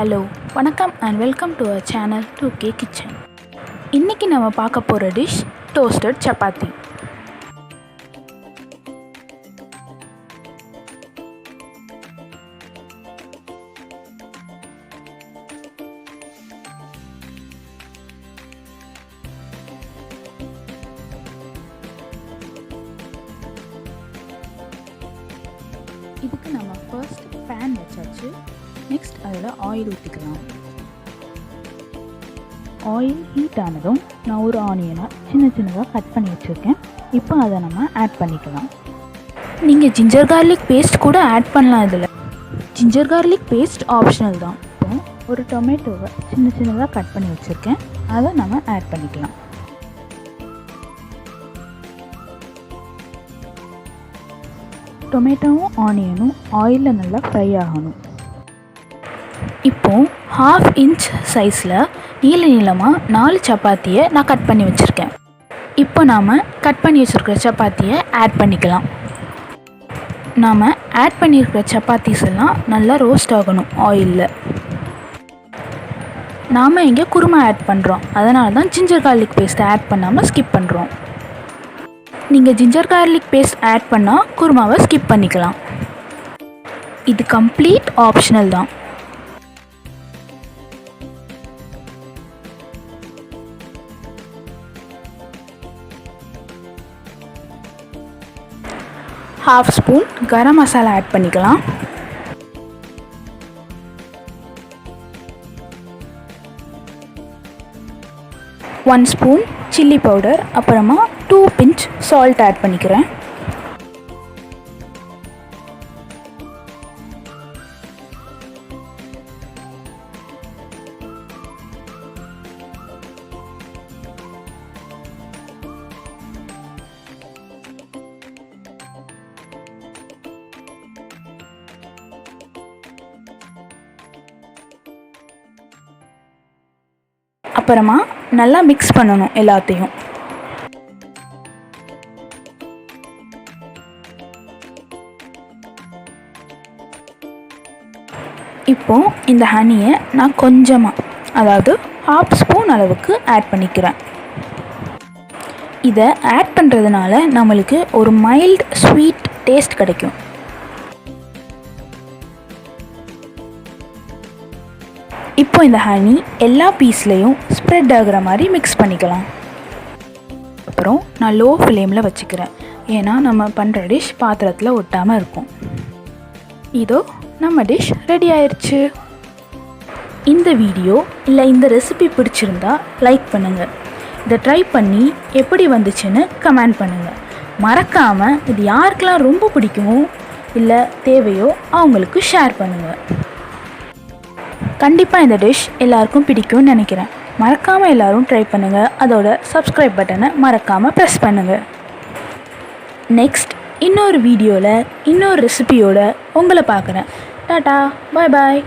Hello வணக்கம் and welcome to our channel 2K kitchen. இன்றைக்கி நம்ம பார்க்க போகிற டிஷ் டோஸ்டட் சப்பாத்தி. இதுக்கு நம்ம ஃபர்ஸ்ட் பேன் வச்சாச்சு. நெக்ஸ்ட் அதில் ஆயில் ஊற்றிக்கலாம். ஆயில் ஹீட் ஆனதும் நான் ஒரு ஆனியனை சின்னதாக கட் பண்ணி வச்சுருக்கேன். இப்போ அதை நம்ம ஆட் பண்ணிக்கலாம். நீங்கள் ஜிஞ்சர் கார்லிக் பேஸ்ட் கூட ஆட் பண்ணலாம். இதில் ஜிஞ்சர் கார்லிக் பேஸ்ட் ஆப்ஷனல் தான். இப்போ ஒரு டொமேட்டோவை சின்னதாக கட் பண்ணி வச்சுருக்கேன். அதை நம்ம ஆட் பண்ணிக்கலாம். டொமேட்டோவும் ஆனியனும் ஆயிலில் நல்லா ஃப்ரை ஆகணும். இப்போது 1/2 இன்ச் சைஸில் நீளமாக 4 சப்பாத்தியை நான் கட் பண்ணி வச்சுருக்கேன். இப்போ நாம் கட் பண்ணி வச்சுருக்கிற சப்பாத்தியை ஆட் பண்ணிக்கலாம். நாம் ஆட் பண்ணியிருக்கிற சப்பாத்திஸ் எல்லாம் நல்லா ரோஸ்ட் ஆகணும் ஆயிலில். நாம் இங்கே குருமா ஆட் பண்ணுறோம். அதனால தான் ஜிஞ்சர் கார்லிக் பேஸ்ட்டை ஆட் பண்ணாமல் ஸ்கிப் பண்ணுறோம். நீங்கள் ஜிஞ்சர் கார்லிக் பேஸ்ட் ஆட் பண்ணால் குருமாவை ஸ்கிப் பண்ணிக்கலாம். இது கம்ப்ளீட் ஆப்ஷனல் தான். ½ ஸ்பூன் கரம் மசாலா ஆட் பண்ணிக்கலாம். 1 ஸ்பூன் சில்லி பவுடர், அப்புறமா 2 பிஞ்ச் சால்ட் ஆட் பண்ணிக்கிறேன். அப்புறமா நல்லா மிக்ஸ் பண்ணணும் எல்லாத்தையும். இப்போ இந்த ஹனியை நான் கொஞ்சமாக, அதாவது ½ ஸ்பூன் அளவுக்கு ஆட் பண்ணிக்கிறேன். இதை ஆட் பண்ணுறதுனால நம்மளுக்கு ஒரு மைல்டு ஸ்வீட் டேஸ்ட் கிடைக்கும். இப்போ இந்த ஹனி எல்லா பீஸ்லேயும் ஸ்ப்ரெட் ஆகிற மாதிரி மிக்ஸ் பண்ணிக்கலாம். அப்புறம் நான் லோ ஃப்ளேமில் வச்சுக்கிறேன். ஏன்னா நம்ம பண்ணுற டிஷ் பாத்திரத்தில் ஒட்டாமல் இருக்கும். இதோ நம்ம டிஷ் ரெடி ஆயிடுச்சு. இந்த வீடியோ இல்லை இந்த ரெசிபி பிடிச்சிருந்தா லைக் பண்ணுங்கள். இதை ட்ரை பண்ணி எப்படி வந்துச்சுன்னு கமெண்ட் பண்ணுங்கள். மறக்காமல் இது யாருக்கெல்லாம் ரொம்ப பிடிக்குமோ இல்லை தேவையோ அவங்களுக்கு ஷேர் பண்ணுங்கள். கண்டிப்பாக இந்த டிஷ் எல்லாருக்கும் பிடிக்கும்னு நினைக்கிறேன். மறக்காமல் எல்லோரும் ட்ரை பண்ணுங்கள். அதோட சப்ஸ்கிரைப் பட்டனை மறக்காமல் ப்ரெஸ் பண்ணுங்கள். நெக்ஸ்ட் இன்னொரு வீடியோவில் இன்னொரு ரெசிபியோட உங்களை பார்க்குறேன். டாடா, பாய் பாய்.